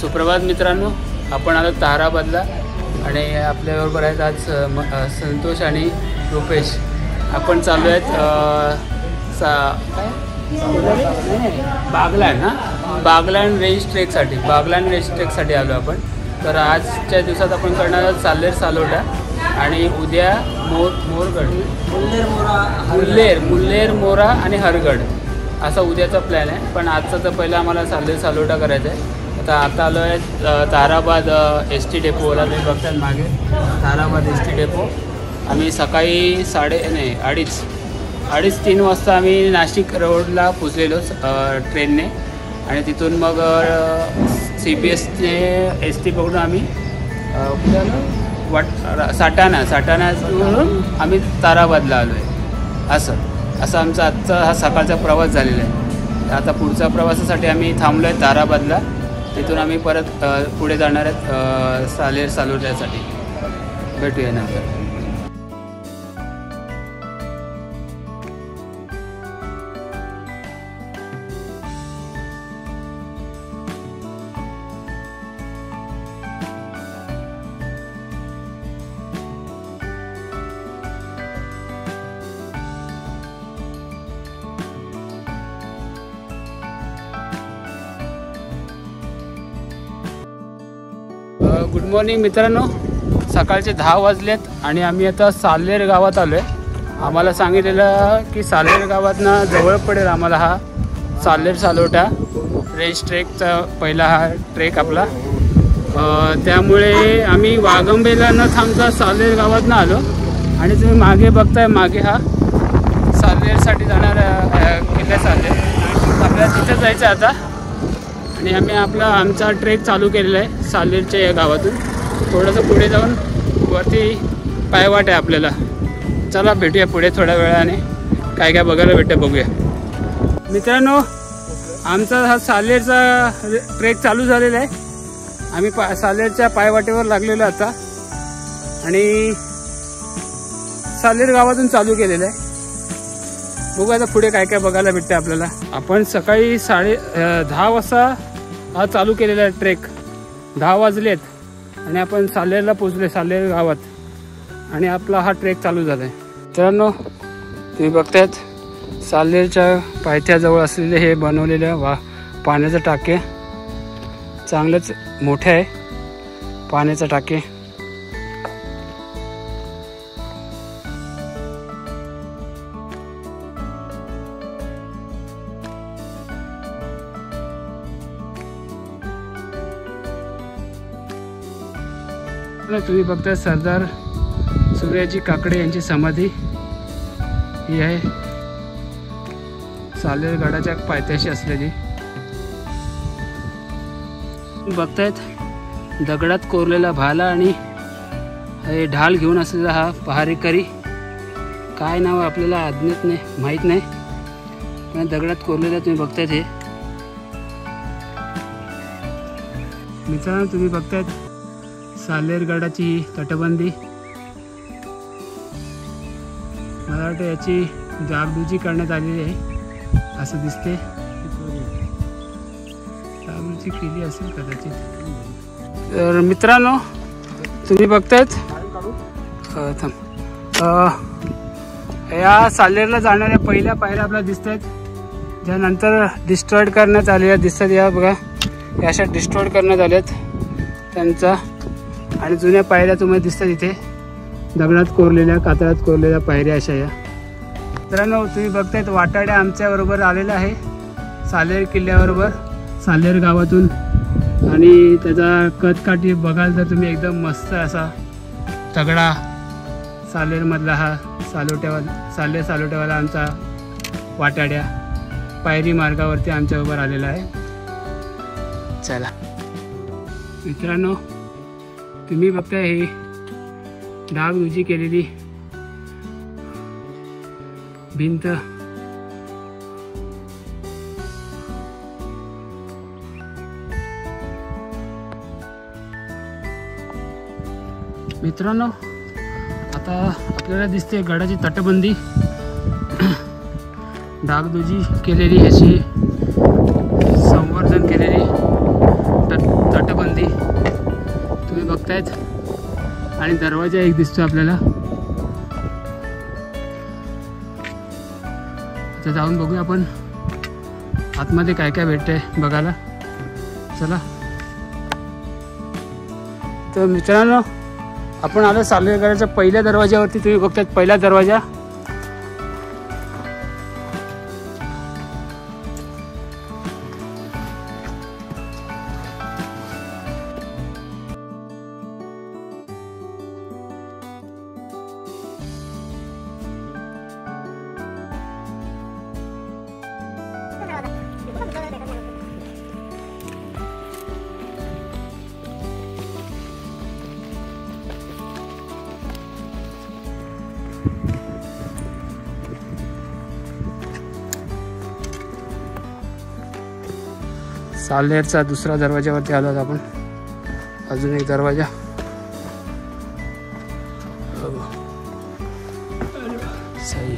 सुप्रभात मित्रांनो, आपण आलो ताराबादला आणि आपल्याबरोबर आहेत आज संतोष आणि रुपेश. आपण चालू आहेत बागलाण रेंज ट्रेकसाठी आलो आपण. तर आजच्या दिवसात आपण करणार आहोत साल्लेर सालोटा आणि उद्या मुल्लेर मोरा आणि हरगड असा उद्याचा प्लॅन आहे. पण आजचा तर पहिला आम्हाला साल्लेर सालोटा करायचा आहे. आता आलो आहे ताराबाद एस टी डेपोला. तुम्ही बघतात मागे ताराबाद एस टी डेपो. आम्ही सकाळी 2:30-3 वाजता आम्ही नाशिक रोडला पोचलेलो ट्रेनने आणि तिथून मग CPSने एस टी पकडून आम्ही साटाण्यावरून आम्ही ताराबादला आलो आहे. असं आमचा आजचा हा सकाळचा प्रवास झालेला आहे. आता पुढच्या प्रवासासाठी आम्ही थांबलो आहे ताराबादला. तिथून आम्ही परत पुढे जाणार आहेत साल्लेर सालोट्यासाठी. भेटूया नंतर. गुड मॉर्निंग मित्रांनो. सकाळचे 10 वाजलेत आणि आम्ही आता साल्लेर गावात आलो आहे. आम्हाला सांगितलेलं की साल्लेर गावातनं जवळ पडेल आम्हाला हा साल्लेर सालोटा रेंज ट्रेकचा पहिला हा ट्रेक आपला. त्यामुळे आम्ही वाघंबेला न थांबता साल्लेर गावातनं आलो आणि तुम्ही मागे बघताय, मागे हा साल्लेरसाठी जाणारा किल्ला साल्लेर. आपल्याला तिथं जायचं आता आणि आम्ही आमचा ट्रेक चालू केलेला आहे साल्लेरच्या या गावातून. थोडंसं पुढे जाऊन वरती पायवाट आहे आपल्याला. चला भेटूया पुढे थोड्या वेळाने. काय काय बघायला भेटतं बघूया. मित्रांनो, आमचा हा साल्लेरचा ट्रेक चालू झालेला आहे. आम्ही साल्लेरच्या पायवाटेवर लागलेलो आता आणि साल्लेर गावातून चालू केलेलं आहे. बघू आता पुढे काय काय बघायला भेटतं आपल्याला. आपण सकाळी 10:30 वाजता हा चालू केलेला आहे ट्रेक. 10 वाजलेत आणि आपण साल्लेरला पोचले, साल्लेर गावात, आणि आपला हा ट्रेक चालू झाला आहे. मित्रांनो, तुम्ही बघतायत साल्लेरच्या पायथ्याजवळ असलेले हे बनवलेलं पाण्याचं टाके. चांगलंच मोठे आहे पाण्याचं टाके. तुम्ही बघताय सरदार सूर्याजी काकडे यांची समाधी ही आहे साल्लेर गडाच्या पायथ्याशी असलेली. बघतायत दगडात कोरलेला भाला आणि हे ढाल घेऊन असलेला हा पहारेकरी. काय नाव आपल्याला अज्ञात नाही, माहीत नाही, पण दगडात कोरलेला तुम्ही बघतायत हे. मित्रांनो, तुम्ही बघतायत साल्लेर गडाची तटबंदी. मला वाटतं याची डागडुजी करण्यात आलेली आहे असं दिसते. डागडुजी केली असेल कदाचित. तर मित्रांनो, तुम्ही बघतायत या साल्लेरला जाणाऱ्या पहिल्या पायऱ्या आपल्याला दिसत आहेत, ज्या नंतर डिस्ट्रॉयड करण्यात आलेल्या दिसतात. या बघा, या अशा डिस्ट्रॉयड करण्यात आल्यात त्यांचा. आणि जुन्या पायऱ्या तुम्हाला दिसतात इथे, दगडात कोरलेल्या, कातळात कोरलेल्या पायऱ्या अशा या. मित्रांनो, तुम्ही बघतायत वाटाड्या आमच्याबरोबर आलेला आहे साल्लेर किल्ल्याबरोबर, साल्लेर गावातून. आणि त्याचा कदकाठी बघाल तर तुम्ही एकदम मस्त असा तगडा साल्लेरमधला हा साल्लेर सालोट्यावाला आमचा वाटाड्या पायरी मार्गावरती आमच्याबरोबर आलेला आहे. चला मित्रांनो, तुम्ही बघताय ही डागडुजी केलेली भिंत. मित्रांनो, आता आपल्याला दिसते गडाची तटबंदी. डागडुजी केलेली, ह्याची संवर्धन केलेली तटबंदी आणि दरवाजा एक दिसतो आपल्याला. आता जाऊन बघूया आपण आतमध्ये काय काय भेटतंय बघायला. चला. तर मित्रांनो, आपण आलो सालेगावच्या पहिल्या दरवाजावरती. तुम्ही बघताय पहिला दरवाजा. साल्हेरचा दुसरा दरवाजावरती आलो आपण. अजून एक दरवाजा. सही.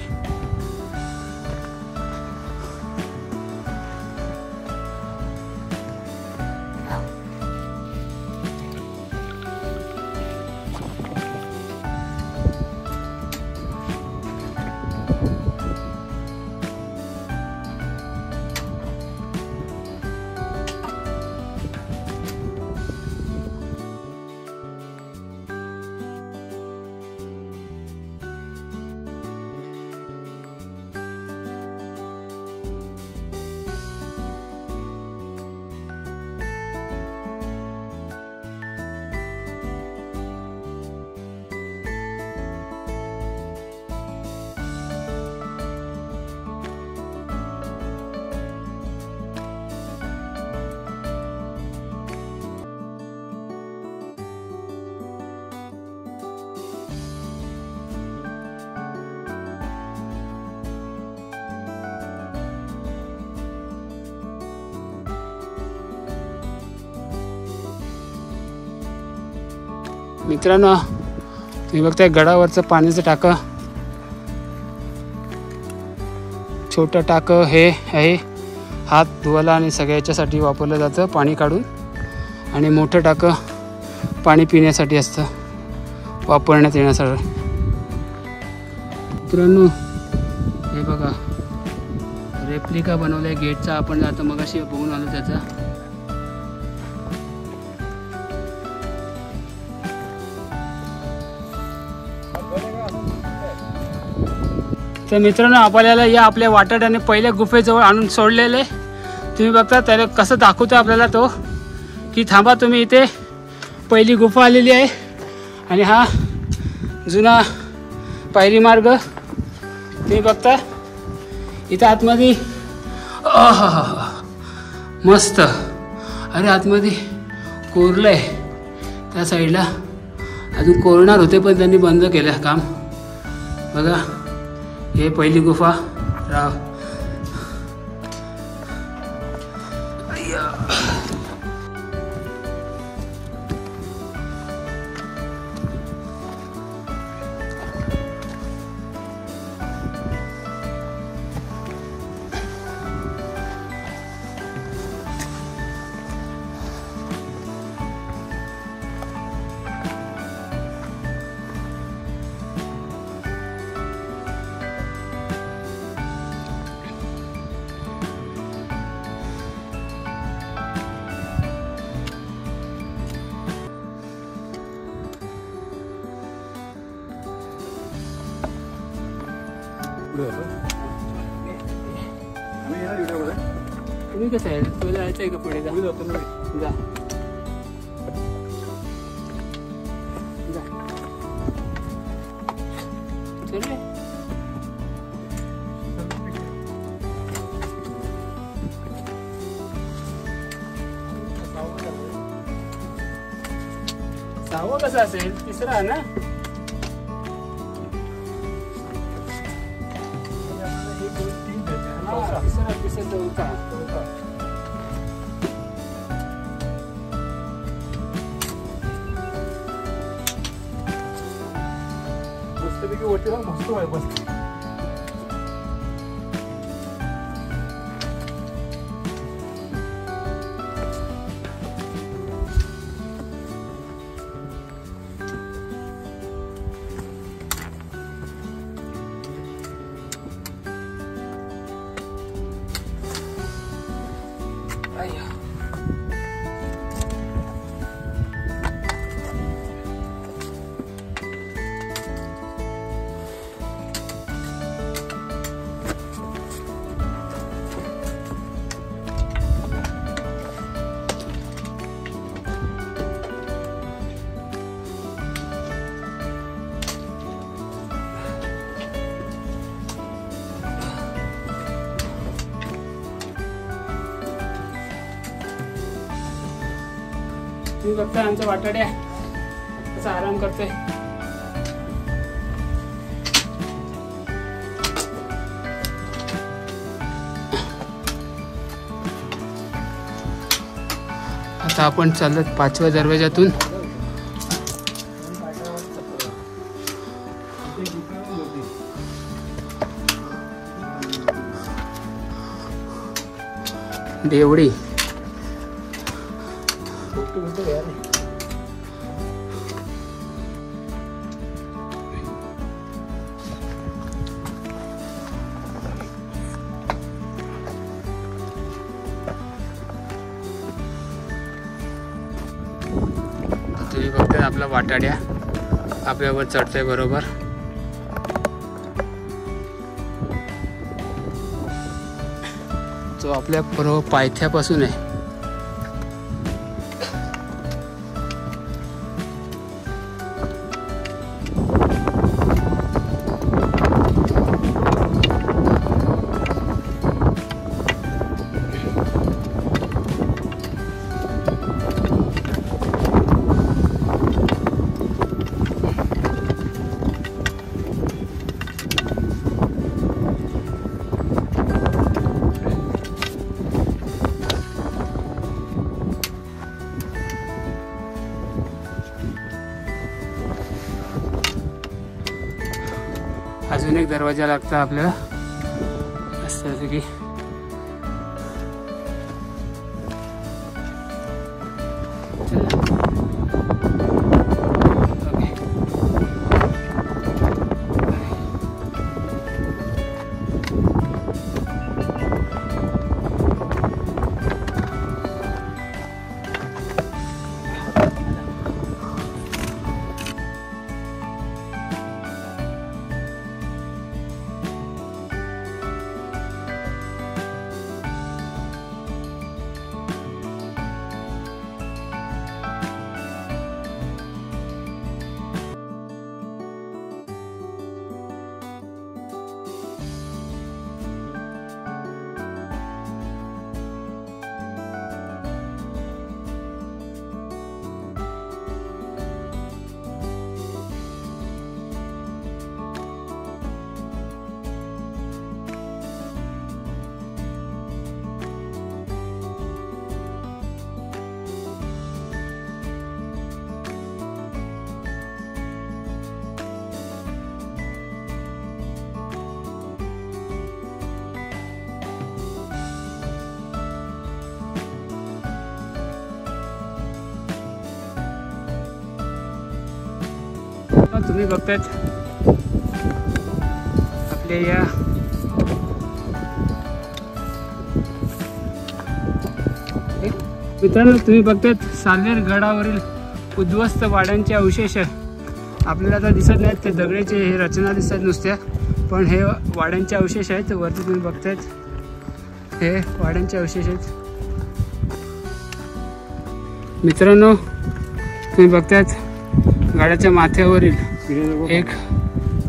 मित्रांनो, तुम्ही बघताय गडावरचं पाण्याचं टाकं. छोटं टाकं हे आहे हात धुवायला आणि सगळ्याच्यासाठी वापरलं जातं पाणी काढून. आणि मोठं टाकं पाणी पिण्यासाठी असतं, वापरण्यात येण्यासाठी. मित्रांनो, हे बघा रेप्लिका बनवलाय गेटचा. आपण आता मगाशी बघून आलो त्याचा. तर मित्रांनो, आपल्याला या आपल्या वाटाड्याने पहिल्या गुफेजवळ आणून सोडलेले. तुम्ही बघता त्याला कसं दाखवतो आपल्याला तो, की थांबा तुम्ही, इथे पहिली गुफा आलेली आहे. आणि हा जुना पायरी मार्ग तुम्ही बघता. इथं आतमध्ये मस्त. अरे आतमध्ये कोरलंय त्या साईडला. अजून कोरणार होते पण त्यांनी बंद केलं काम. बघा, हे पहिली गुफा राव. तुम्ही कसं आहे, तुला जायचं आहे का पुढे? जा जा चल रे. सहावं कसं असेल? तिसरा ना. तिसरा चौथा. मस्तपैकी वरती जाऊन मस्त आहे बस. तुम्ही बघता आमचा वाटाड्या कसा आराम करतोय. आता आपण चालत 5व्या दरवाजातून. देवडी तुम्ही बघताय आपला वाटाड्या आपल्यावर चढतोय बरोबर. जो आपल्या बरोबर पायथ्यापासून आहे. अजून एक दरवाजा लागता आपल्याला असं की. तुम्ही बघतायत आपल्या या मित्रांनो, तुम्ही बघतायत साल्हेर गडावरील उद्ध्वस्त वाड्यांचे अवशेष आपल्याला आता दिसत नाहीत. ते दगडाचे हे रचना दिसतात नुसत्या, पण हे वाड्यांचे अवशेष आहेत. वरती तुम्ही बघतायत हे वाड्यांचे अवशेष आहेत. मित्रांनो, तुम्ही बघतायत गाड्याच्या माथ्यावरील एक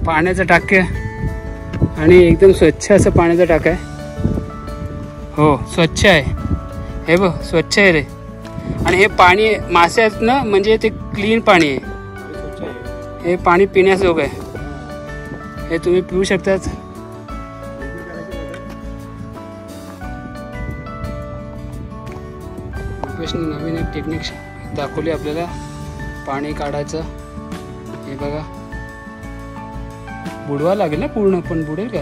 पाण्याचा टाके आणि एकदम स्वच्छ असं पाण्याचा टाका आहे. हो, स्वच्छ आहे. हे बघ, स्वच्छ आहे रे. आणि हे पाणी मासे आहेत ना, म्हणजे ते क्लीन पाणी आहे. हे पाणी पिण्याजोगं आहे. हे तुम्ही पिऊ शकतात. नवीन एक टेक्निक दाखवली आपल्याला पाणी काढायचं. हे बघा, बुडवा लागेल ना पूर्ण, पण बुडेल का?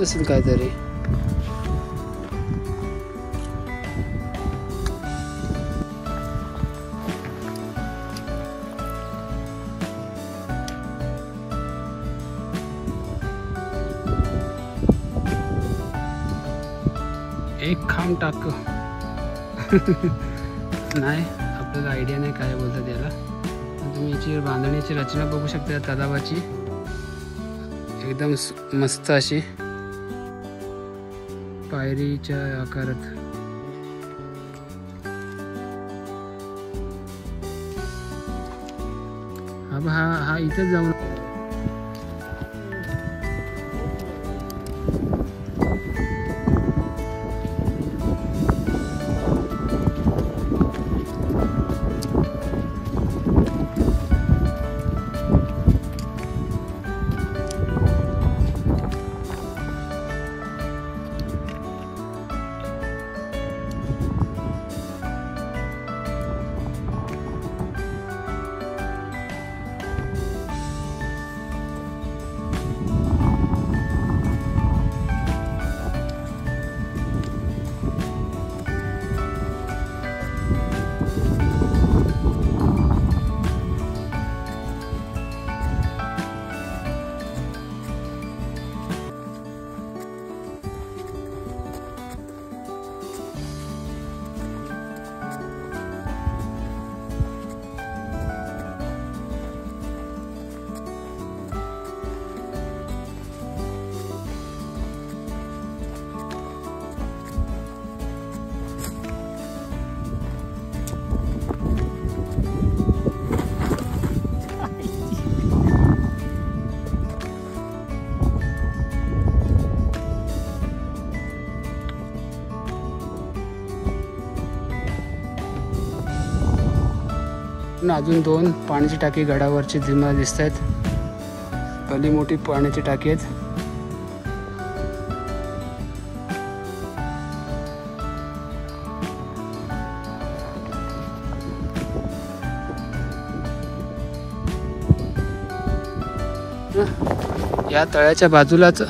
असेल काहीतरी. एक खांब टाक नाही, आपल्याला आयडिया नाही काय बोलतात याला. तुम्ही याची बांधणीची रचना बघू शकता या तलावाची. एकदम मस्त अशी पायरीच्या आकारात. हा इथंच जाऊन अजून 2 पाण्याची टाकी गडावरची जिमा दिसत आहेत. भली मोठी पाण्याची टाकी आहेत. या तळ्याच्या बाजूलाच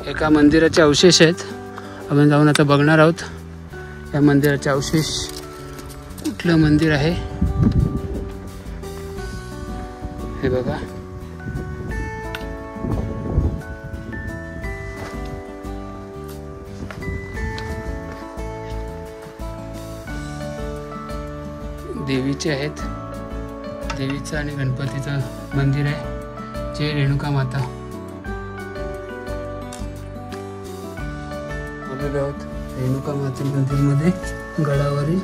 एका मंदिराचे अवशेष आहेत. आपण जाऊन आता बघणार आहोत या मंदिराचे अवशेष. कुठलं मंदिर आहे हे बघा. देवीचे आहेत. देवीचं आणि गणपतीचं मंदिर आहे. जय रेणुका माता. आलेलो आहोत रेणुका माता मंदिरमध्ये गडावरील.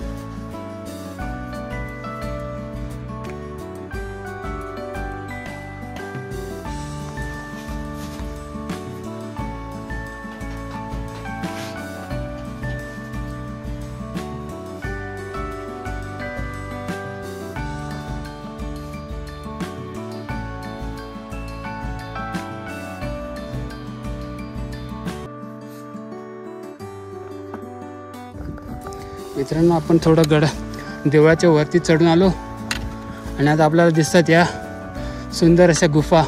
मित्रांनो, आपण थोडं देवळाच्या वरती चढून आलो आणि आता आपल्याला दिसतात या सुंदर अशा गुफा.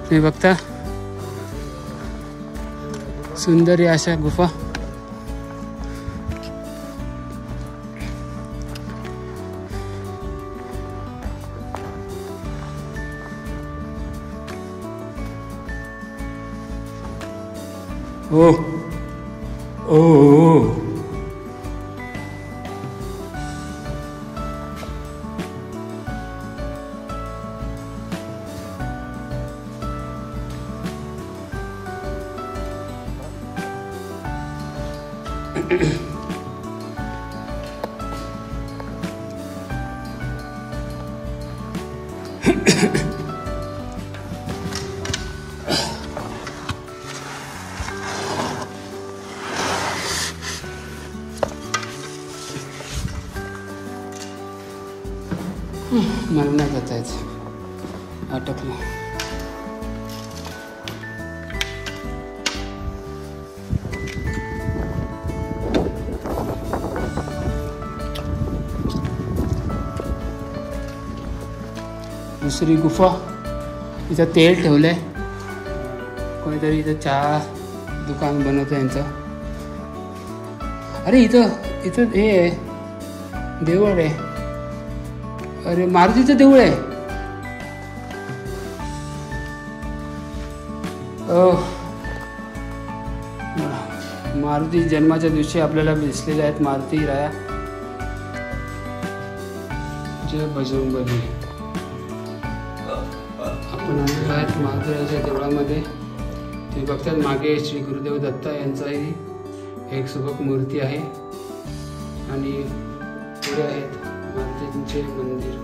तुम्ही बघता सुंदर या अशा गुफा. ओ ओ मला नाही जाता येत, अटकलं. दुसरी गुफा. इथं तेल ठेवलंय. कोणीतरी इथं चहा दुकान बनवतं यांचं. अरे इथं हे आहे, देऊळ आहे. अरे मारुतीचं देऊळ आहे. मारुती जन्माच्या दिवशी आपल्याला दिसलेल्या आहेत मारुती राया. जय बजरंगबली. आपण आलेलो आहेत महादेवाच्या देवळामध्ये. तुम्ही बघतात मागे श्री गुरुदेव दत्ता यांचाही एक सुबक मूर्ती आहे आणि पुढे आहेत मारुतीचे मंदिर.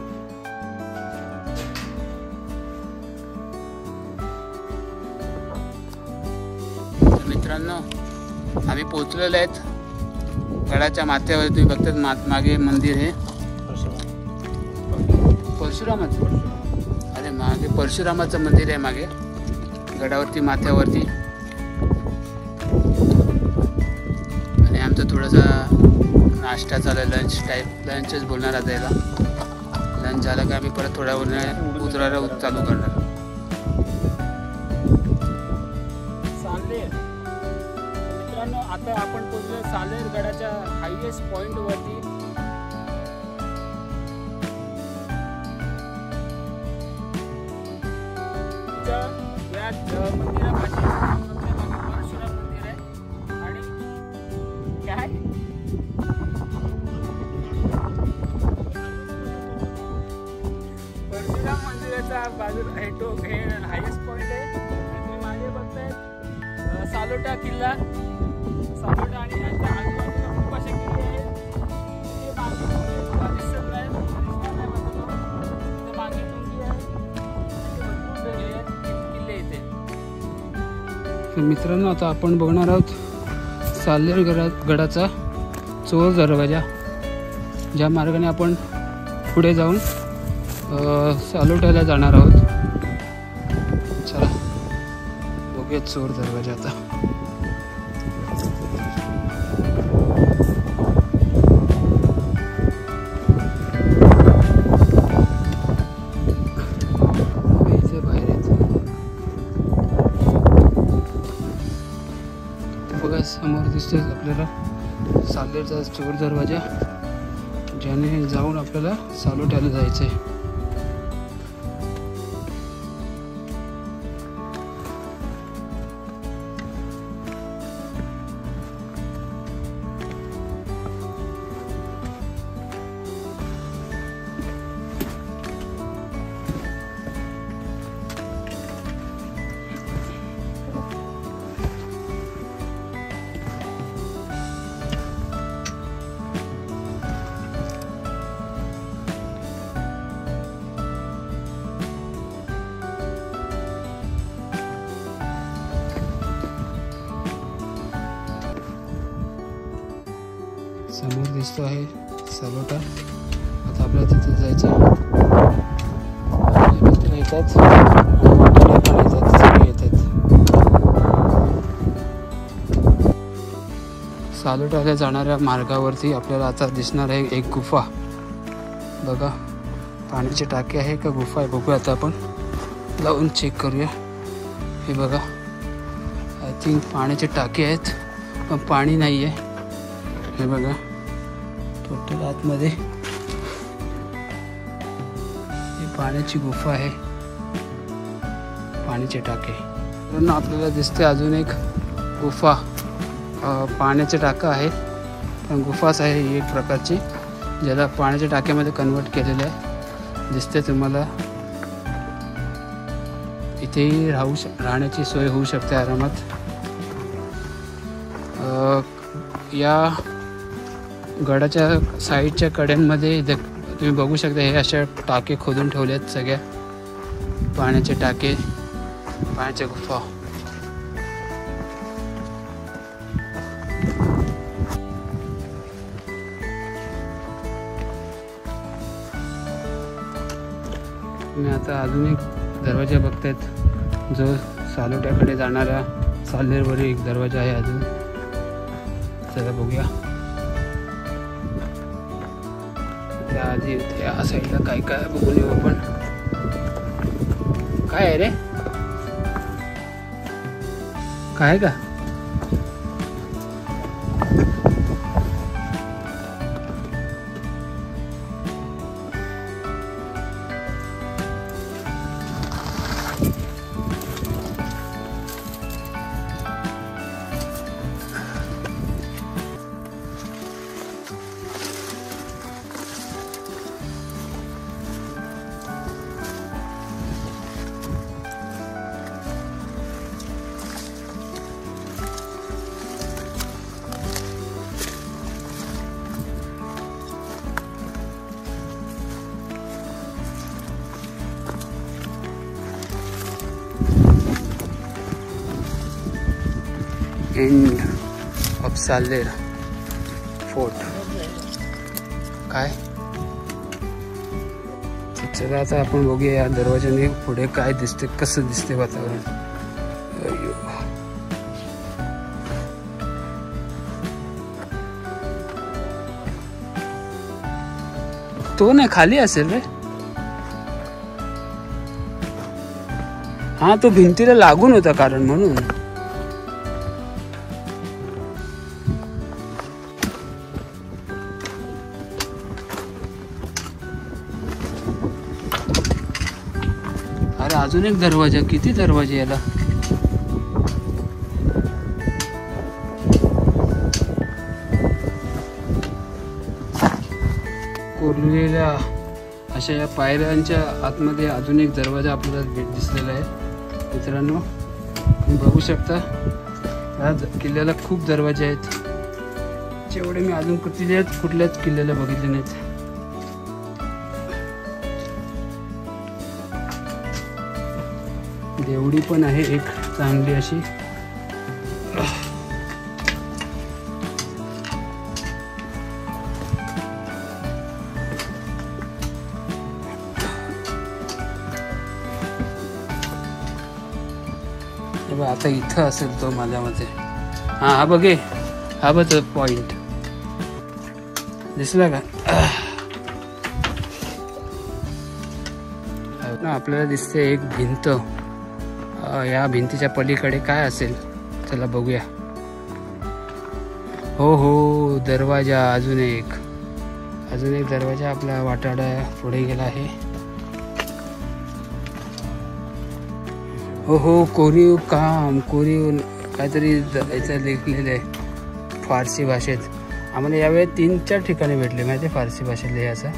मित्रांनो, आम्ही पोहोचलेलो आहेत गडाच्या माथ्यावर. तुम्ही बघतात मागे मंदिर आहे परशुरामाचं. अरे मागे परशुरामाचं मंदिर आहे मागे गडावरती माथ्यावरती. आणि आमचा थोडासा नाश्ता चालू आहे, लंच टाईप. लंचच बोलणार आता याला. लंच झालं का आम्ही परत थोड्या वेळ उतरायला चालू करणार. मित्रांनो, आता आपण पोहोचलो सालेर गडाच्या हायएस्ट पॉइंट वरती. या मंदिरापाशी परशुराम मंदिर आहे. आणि काय परशुराम मंदिराचा बाजूला हे टोक हे हायएस्ट पॉइंट आहे. तुम्ही मागे बघताय सालोटा किल्ला. सालोटा आणि यांच्या आजूबाजूला खूप असे किल्ले आहेत. ते मागे दिसत नाही मागे टोकी आहे. मित्रांनो, आता आपण बघणार आहोत सालेर गडाचा चोर दरवाजा. ज्या मार्गाने आपण पुढे जाऊन सालोट्याला जाणार आहोत. चला बघूया चोर दरवाजा आता. समोर दिसतोय आपल्याला सालेरचा चोर दरवाजा, ज्याने जाऊन आपल्याला सालोट्याला जायचंय. समोर दिसतो आहे सालोटा. आता आपल्याला तिथे जायचं. येतात वाटेने पण येतात, सगळे येतात. सालोटाला जाणाऱ्या मार्गावरती आपल्याला आता दिसणार आहे एक गुफा. बघा, पाण्याची टाकी आहे का गुफा आहे बघूया. आता आपण लावून चेक करूया. हे बघा, आय थिंक पाण्याची टाकी आहेत पण पाणी नाही आहे. हे बघा, टोटल आतमध्ये ही पाण्याची गुफा आहे, पाण्याचे टाके. आपल्याला दिसते अजून एक गुफा. पाण्याचे टाका आहे पण गुफाच आहे ही एक प्रकारची, ज्याला पाण्याच्या टाक्यामध्ये कन्वर्ट केलेलं आहे. दिसते तुम्हाला. इथेही राहण्याची सोय होऊ शकते आरामात. या गडाच्या साईडच्या कड्यांमध्ये तुम्ही बघू शकता हे अशा टाके खोदून ठेवले आहेत, सगळ्या पाण्याचे टाके, पाण्याच्या गुफा. तुम्ही आता अजून एक दरवाजा बघतायत जो सालोट्याकडे जाणारा सालेरवर एक दरवाजा आहे अजून. चला बघूया. त्याआधी त्या साईडला काय काय बघून येऊ आपण. काय आहे रे, काय का? End of Salher fort. काय चला आता आपण बघूया या दरवाजाने पुढे काय दिसते, कसं दिसते वातावरण. तो नाही खाली असेल रे. हा तो भिंतीला लागून होता कारण म्हणून. अरे अजून एक दरवाजा. किती दरवाजे याला. कोरलेल्या अशा या पायऱ्यांच्या आतमध्ये अजून एक दरवाजा आपल्याला दिसलेला आहे मित्रांनो. तुम्ही बघू शकता या किल्ल्याला खूप दरवाजे आहेत, जेवढे मी अजून कुठल्याच किल्ल्याला बघितले नाहीत. देवडी पण आहे एक चांगली अशी. आता इथं असेल तो माझ्या मते. हा बघे, हा बघ पॉइंट दिसला का. आपल्याला दिसते एक भिंत. या भिंतीच्या पलीकडे काय असेल चला बघूया. हो दरवाजा. अजून एक दरवाजा आपला वाटाडा पुढे गेला आहे. हो कोरीव काम, कोरीव काहीतरी याचं लिहिलेलं आहे फारसी भाषेत. आम्हाला यावेळी 3-4 ठिकाणी भेटले माहिती फारसी भाषेत लिहायचं.